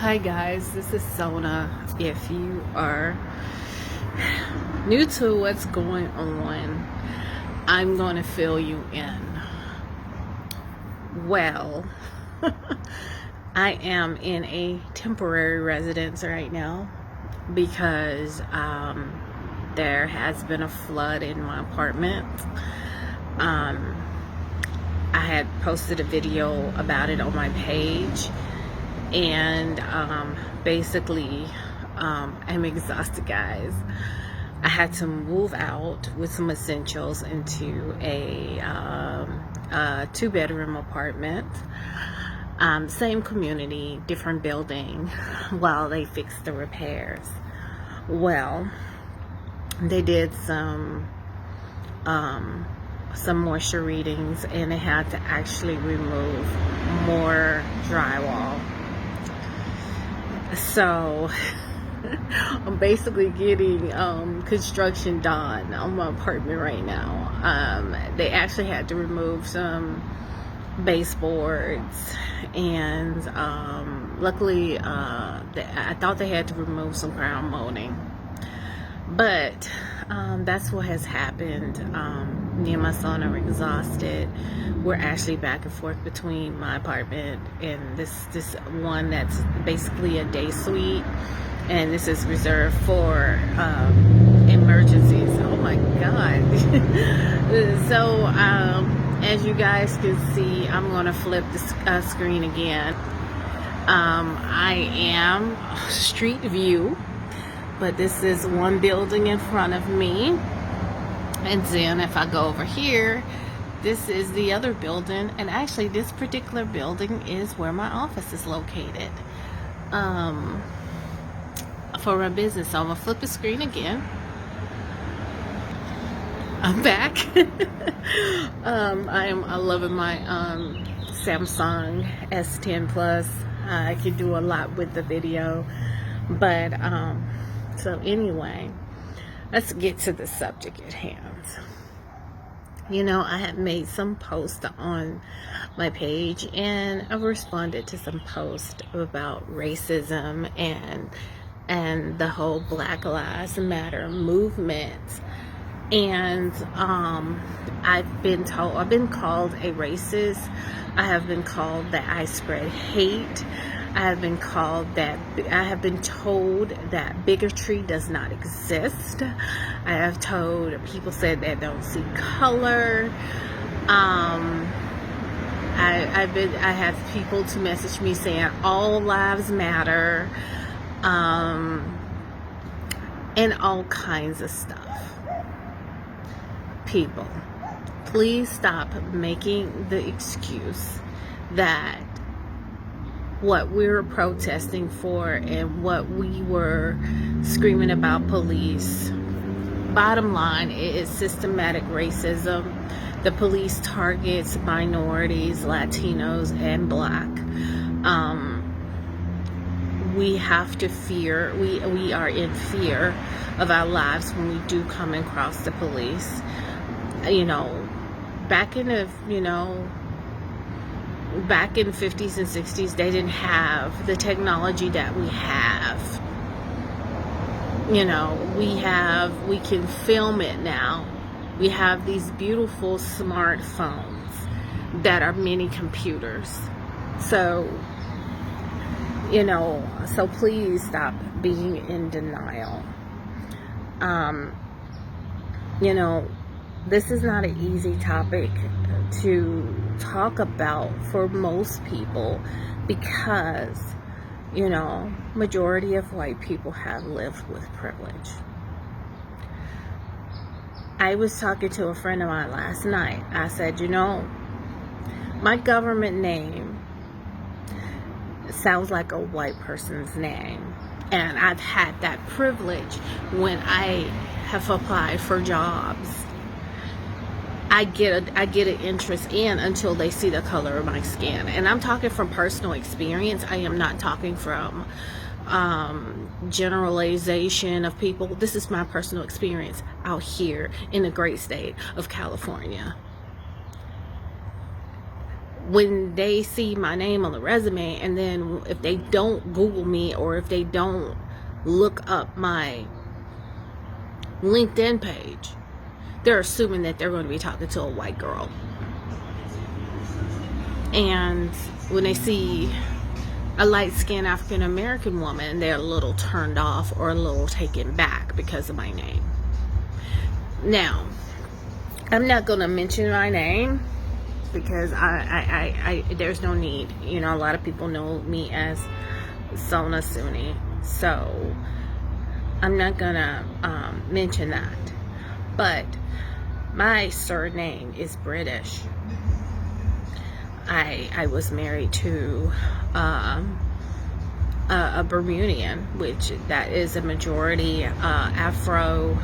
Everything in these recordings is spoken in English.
Hi guys, this is Sona. If you are new to what's going on, I'm going to fill you in. Well, I am in a temporary residence right now because there has been a flood in my apartment. I had posted a video about it on my page, and basically I'm exhausted, guys. I had to move out with some essentials into a 2-bedroom apartment, same community, different building, while they fixed the repairs. Well, they did some moisture readings, and they had to actually remove more drywall. So I'm basically getting construction done on my apartment right now. They actually had to remove some baseboards, and luckily I thought they had to remove some ground molding, but that's what has happened. Me and my son are exhausted. We're actually back and forth between my apartment and this one that's basically a day suite, and this is reserved for emergencies. Oh my god. So as you guys can see, I'm going to flip the screen again. I am street view, but this is one building in front of me, and then if I go over here, this is the other building, and actually this particular building is where my office is located for my business. So I'm gonna flip the screen again. I'm back. I'm loving my Samsung S10 Plus. I can do a lot with the video, but so anyway, let's get to the subject at hand. You know, I have made some posts on my page, and I've responded to some posts about racism and the whole Black Lives Matter movement. And I've been called a racist. I have been called that I spread hate. I have been told that bigotry does not exist. I have told people said that don't see color. I have people to message me saying all lives matter, and all kinds of stuff. People, please stop making the excuse that what we were protesting for and what we were screaming about police, bottom line, it is systematic racism. The police targets minorities, Latinos, and Black. We have to fear, we are in fear of our lives when we do come across the police. You know, back in the 50s and 60s, they didn't have the technology that we have. You know, we can film it now. We have these beautiful smartphones that are mini computers. So, you know, so please stop being in denial. You know, this is not an easy topic to talk about for most people because, you know, majority of white people have lived with privilege. I was talking to a friend of mine last night. I said, you know, my government name sounds like a white person's name, and I've had that privilege when I have applied for jobs. I get an interest in until they see the color of my skin. And I'm talking from personal experience. I am not talking from generalization of people. This is my personal experience out here in the great state of California. when they see my name on the resume, and then if they don't Google me, or if they don't look up my LinkedIn page, they're assuming that they're going to be talking to a white girl. And when they see a light-skinned African-American woman, they're a little turned off or a little taken back because of my name. Now, I'm not going to mention my name because I there's no need. You know, a lot of people know me as Sona Suni, so I'm not going to mention that. But my surname is British. I was married to a Bermudian, which that is a majority African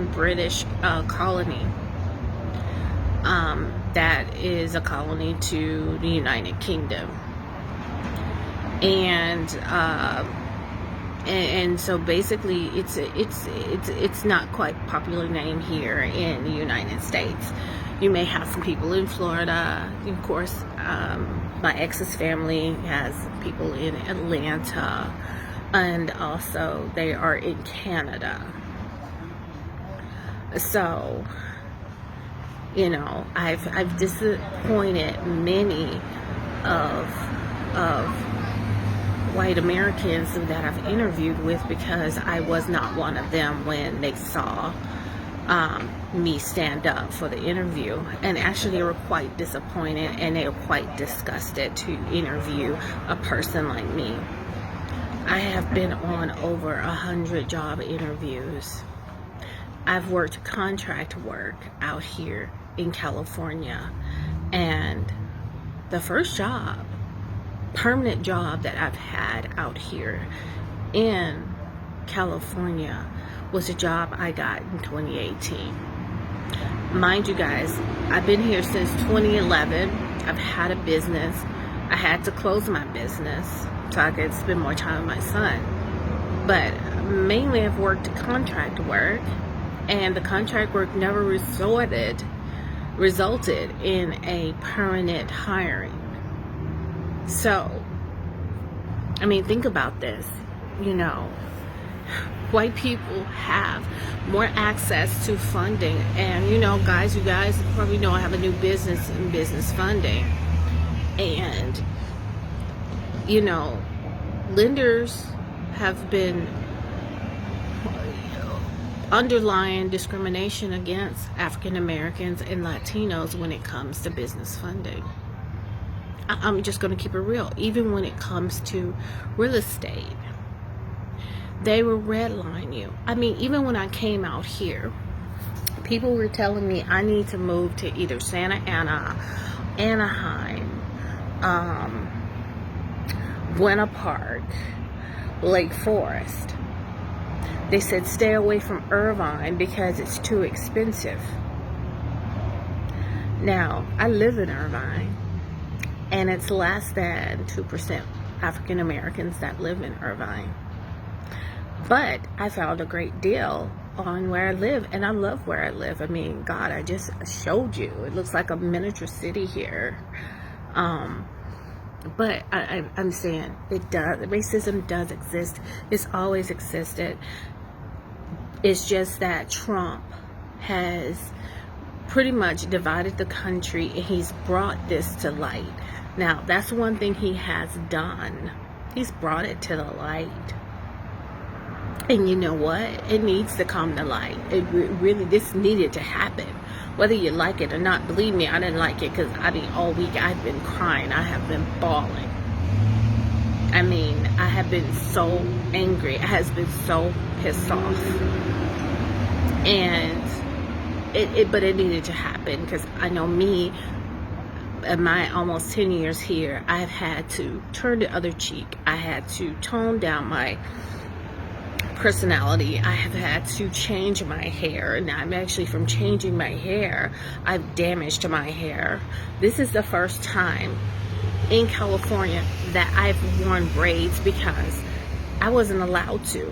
British colony. That is a colony to the United Kingdom, and so basically it's not quite popular name here in the United States. You may have some people in Florida. Of course, my ex's family has people in Atlanta, and also they are in Canada. So, you know, I've disappointed many of white Americans that I've interviewed with, because I was not one of them when they saw me stand up for the interview. And actually they were quite disappointed, and they were quite disgusted to interview a person like me. I have been on over 100 job interviews. I've worked contract work out here in California, and the first job, permanent job that I've had out here in California was a job I got in 2018. Mind you guys, I've been here since 2011. I've had a business. I had to close my business so I could spend more time with my son. But mainly I've worked contract work, and the contract work never resulted in a permanent hiring. So, I mean, think about this. You know, white people have more access to funding. And, you know, guys, you guys probably know I have a new business in business funding. And, you know, lenders have been underlying discrimination against African Americans and Latinos when it comes to business funding. I'm just going to keep it real. Even when it comes to real estate, they will redline you. I mean, even when I came out here, people were telling me I need to move to either Santa Ana, Anaheim, Buena Park, Lake Forest. They said stay away from Irvine because it's too expensive. Now, I live in Irvine, and it's less than 2% African Americans that live in Irvine. But I found a great deal on where I live, and I love where I live. I mean, God, I just showed you. It looks like a miniature city here. But I'm saying it does. Racism does exist. It's always existed. It's just that Trump has pretty much divided the country, and he's brought this to light. Now, that's one thing he has done. He's brought it to the light. And you know what? It needs to come to light. It really, this needed to happen. Whether you like it or not, believe me, I didn't like it, because I mean, all week I've been crying. I have been bawling. I mean, I have been so angry. I have been so pissed off. And but it needed to happen, because I know me, in my almost 10 years here, I've had to turn the other cheek. I had to tone down my personality. I have had to change my hair, and I'm actually, from changing my hair, I've damaged my hair. This is the first time in California that I've worn braids, because I wasn't allowed to.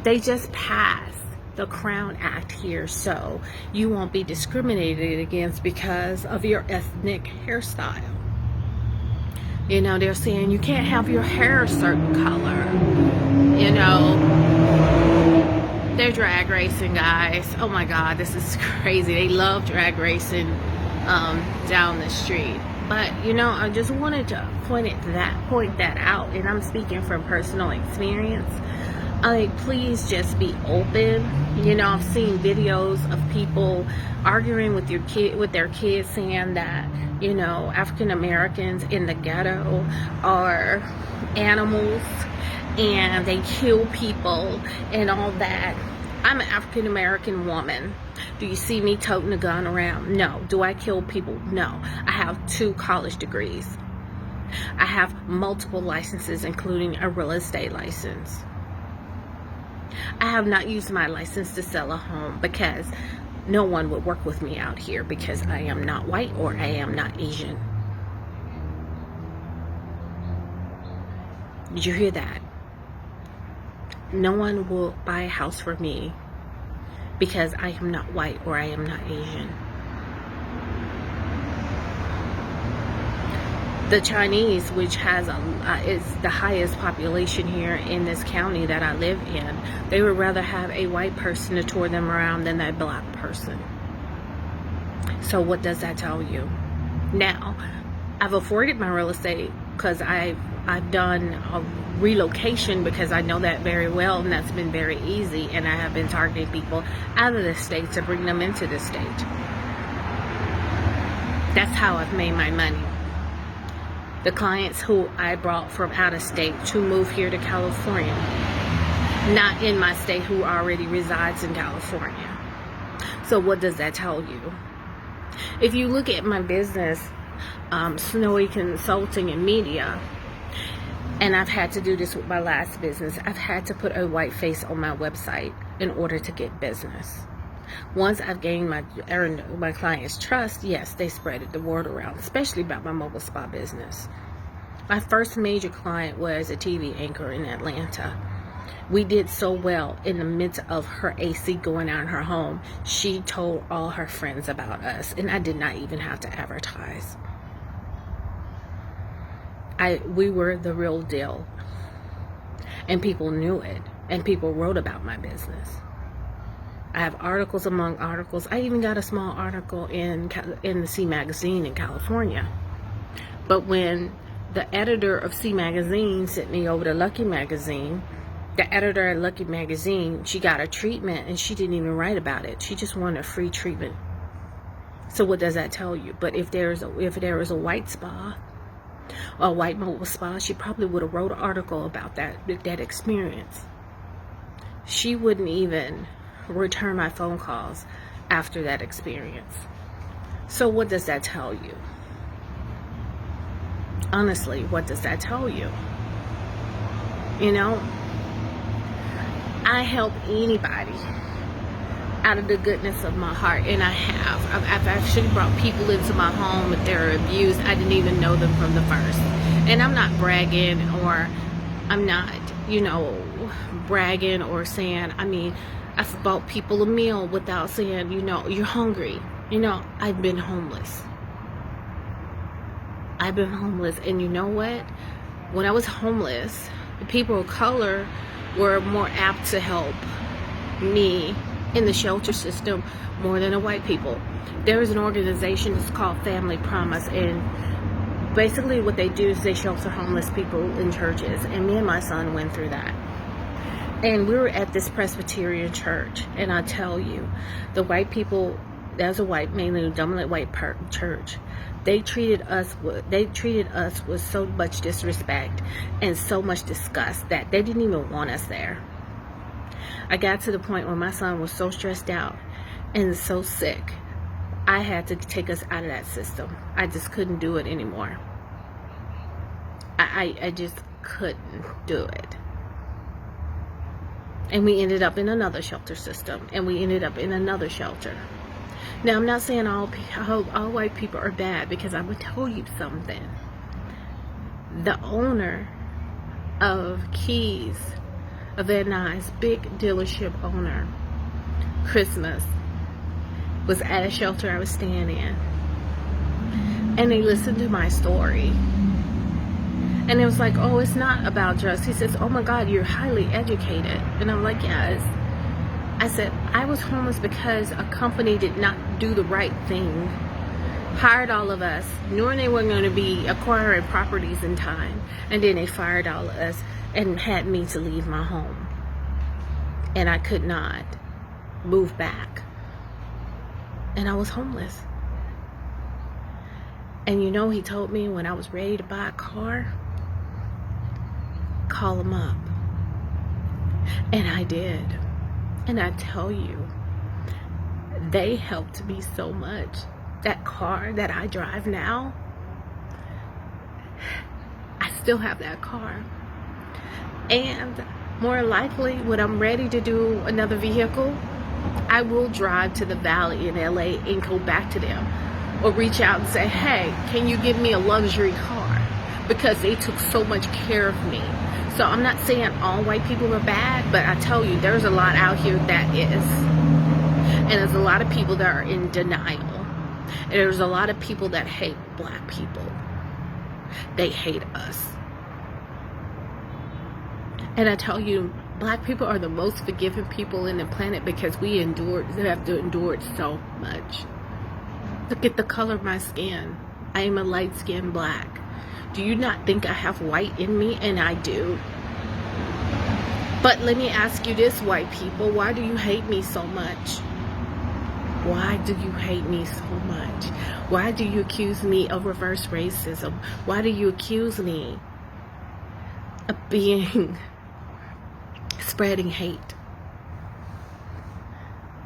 They just passed the Crown Act here, so you won't be discriminated against because of your ethnic hairstyle. You know, they're saying you can't have your hair a certain color. You know, they're drag racing, guys. Oh my God, this is crazy. They love drag racing down the street. But you know, I just wanted to point that out, and I'm speaking from personal experience. Please just be open. You know, I've seen videos of people arguing with their kids, saying that, you know, African Americans in the ghetto are animals and they kill people and all that. I'm an African American woman. Do you see me toting a gun around? No. Do I kill people? No. I have 2 college degrees. I have multiple licenses, including a real estate license. I have not used my license to sell a home because no one would work with me out here because I am not white or I am not Asian. Did you hear that? No one will buy a house for me because I am not white or I am not Asian. The Chinese, which has is the highest population here in this county that I live in, they would rather have a white person to tour them around than a black person. So what does that tell you? Now, I've afforded my real estate because I've done a relocation because I know that very well, and that's been very easy, and I have been targeting people out of the state to bring them into the state. That's how I've made my money. The clients who I brought from out of state to move here to California, not in my state, who already resides in California. So what does that tell you? If you look at my business, Snowy Consulting and Media, and I've had to do this with my last business, I've had to put a white face on my website in order to get business. Once I've earned my clients' trust, yes, they spread the word around, especially about my mobile spa business. My first major client was a TV anchor in Atlanta. We did so well in the midst of her AC going out in her home. She told all her friends about us, and I did not even have to advertise. We were the real deal, and people knew it, and people wrote about my business. I have articles among articles. I even got a small article in the C Magazine in California. But when the editor of C Magazine sent me over to Lucky Magazine, the editor at Lucky Magazine, she got a treatment and she didn't even write about it. She just wanted a free treatment. So what does that tell you? But if there was a white spa, or a white mobile spa, she probably would have wrote an article about that experience. She wouldn't even return my phone calls after that experience. So what does that tell you? Honestly, what does that tell you? You know, I help anybody out of the goodness of my heart, and I've actually brought people into my home if they're abused. I didn't even know them from the first. And I'm not bragging, or I'm not, you know, bragging or saying, I've bought people a meal without saying, you know, you're hungry. You know, I've been homeless. And you know what? When I was homeless, the people of color were more apt to help me in the shelter system more than the white people. There is an organization that's called Family Promise, and basically what they do is they shelter homeless people in churches, and me and my son went through that. And we were at this Presbyterian church, and I tell you, the white people, that's a white, mainly dominant white church, they treated us with so much disrespect and so much disgust that they didn't even want us there. I got to the point where my son was so stressed out and so sick, I had to take us out of that system. I just couldn't do it anymore. I just couldn't do it. And we ended up in another shelter system, and we ended up in another shelter. Now, I'm not saying all white people are bad, because I would tell you something. The owner of Keys, a Van Nuys big dealership owner, Christmas was at a shelter I was staying in, and they listened to my story, and it was like, oh, it's not about drugs. He says, oh my God, you're highly educated. And I'm like, yes. I said, I was homeless because a company did not do the right thing, hired all of us, knowing they weren't going to be acquiring properties in time, and then they fired all of us and had me to leave my home, and I could not move back, and I was homeless. And you know, he told me when I was ready to buy a car, call him up. And I did. And I tell you, they helped me so much. That car that I drive now, I still have that car. And more likely, when I'm ready to do another vehicle, I will drive to the Valley in LA and go back to them, or reach out and say, hey, can you give me a luxury car? Because they took so much care of me. So I'm not saying all white people are bad, but I tell you, there's a lot out here that is. And there's a lot of people that are in denial. And there's a lot of people that hate black people. They hate us. And I tell you, black people are the most forgiving people in the planet because we have endured so much. Look at the color of my skin. I am a light-skinned black. Do you not think I have white in me? And I do. But let me ask you this, white people. Why do you hate me so much? Why do you hate me so much? Why do you accuse me of reverse racism? Why do you accuse me of spreading hate?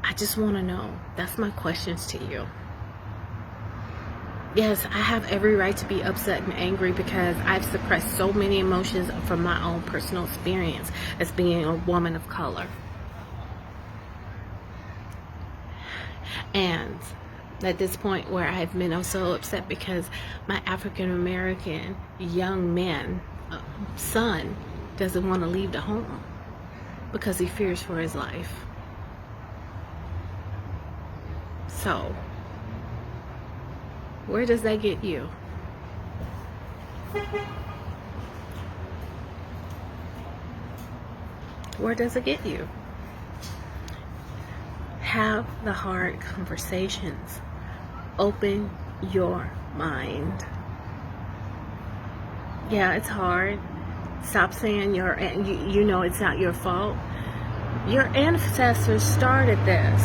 I just want to know. That's my questions to you. Yes, I have every right to be upset and angry because I've suppressed so many emotions from my own personal experience as being a woman of color. And at this point where I've been so upset because my African American young man, son, doesn't want to leave the home because he fears for his life. So, where does that get you? Where does it get you? Have the hard conversations. Open your mind. Yeah, it's hard. Stop saying you know it's not your fault. Your ancestors started this.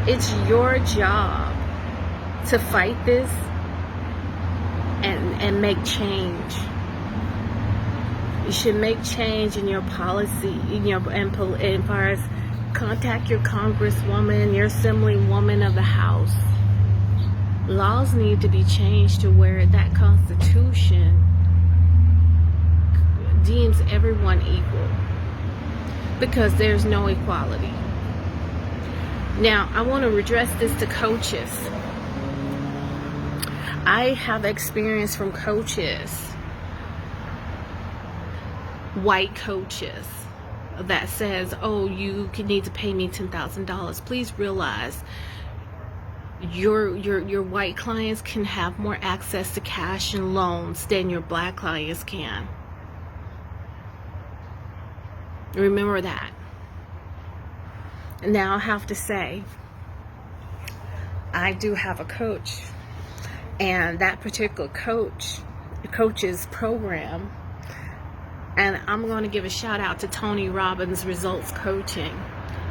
It's your job to fight this and make change. You should make change in your policy, as far as contact your congresswoman, your assemblywoman of the House. Laws need to be changed to where that Constitution deems everyone equal, because there's no equality. Now, I want to address this to coaches. I have experience from coaches, white coaches, that says, oh, you need to pay me $10,000. Please realize your white clients can have more access to cash and loans than your black clients can. Remember that. Now I have to say, I do have a coach, and that particular coach's program, and I'm going to give a shout out to Tony Robbins Results Coaching.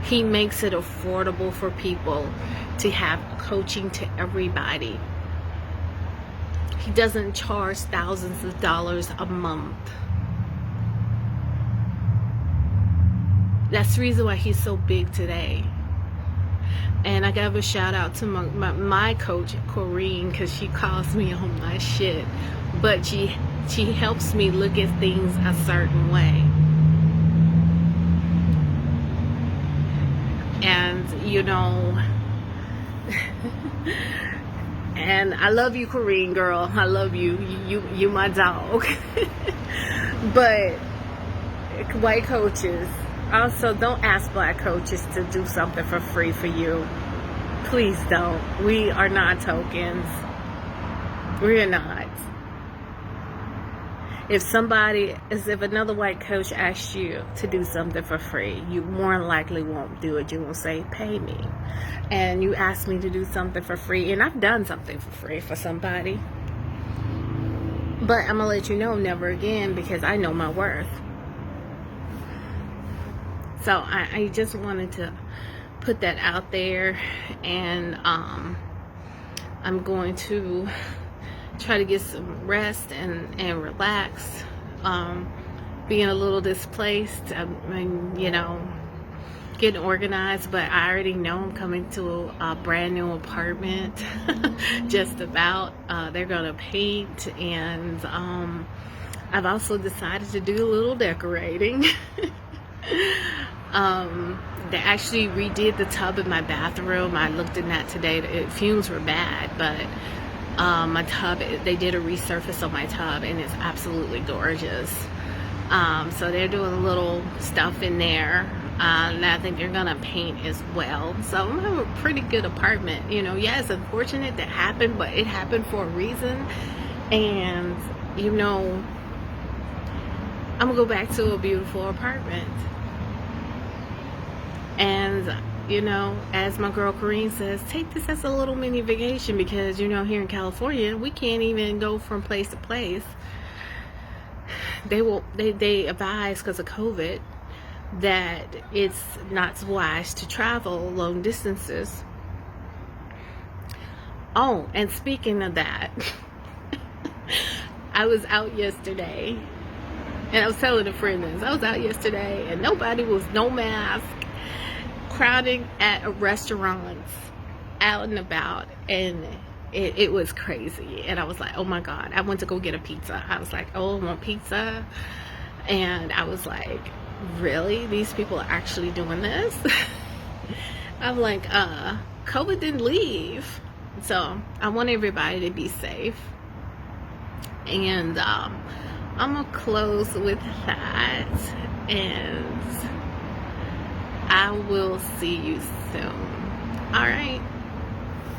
He makes it affordable for people to have coaching to everybody. He doesn't charge thousands of dollars a month. That's the reason why he's so big today. And I give a shout out to my coach, Corrine, because she calls me on my shit. But she helps me look at things a certain way. And, you know, and I love you, Corrine, girl. I love you. You my dog. But white coaches, Also, don't ask black coaches to do something for free for you. Please don't. We are not tokens. We are not. If another white coach asks you to do something for free, you more than likely won't do it. You won't say, pay me. And you ask me to do something for free, and I've done something for free for somebody. But I'm going to let you know, never again, because I know my worth. So I just wanted to put that out there, and I'm going to try to get some rest and relax. Being a little displaced, getting organized, but I already know I'm coming to a brand new apartment. Just about. They're gonna paint, and I've also decided to do a little decorating. They actually redid the tub in my bathroom. I looked in that today. The fumes were bad, but my tub, they did a resurface on my tub, and it's absolutely gorgeous. So they're doing a little stuff in there, and I think they're gonna paint as well. So I'm gonna have a pretty good apartment. Yeah, it's unfortunate that happened, but it happened for a reason. And I'm gonna go back to a beautiful apartment. And as my girl Corrine says, take this as a little mini vacation, because here in California we can't even go from place to place. They advise, because of COVID, that it's not wise to travel long distances. Oh, and speaking of that, I was out yesterday, and I was telling a friend this. I was out yesterday, and no mask, crowding at restaurants, out and about, and it was crazy. And I was like, oh my God. I went to go get a pizza. I was like, oh, I want pizza. And I was like, really? These people are actually doing this? I'm like, COVID didn't leave. So I want everybody to be safe. And I'm gonna close with that, and I will see you soon. All right,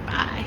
bye.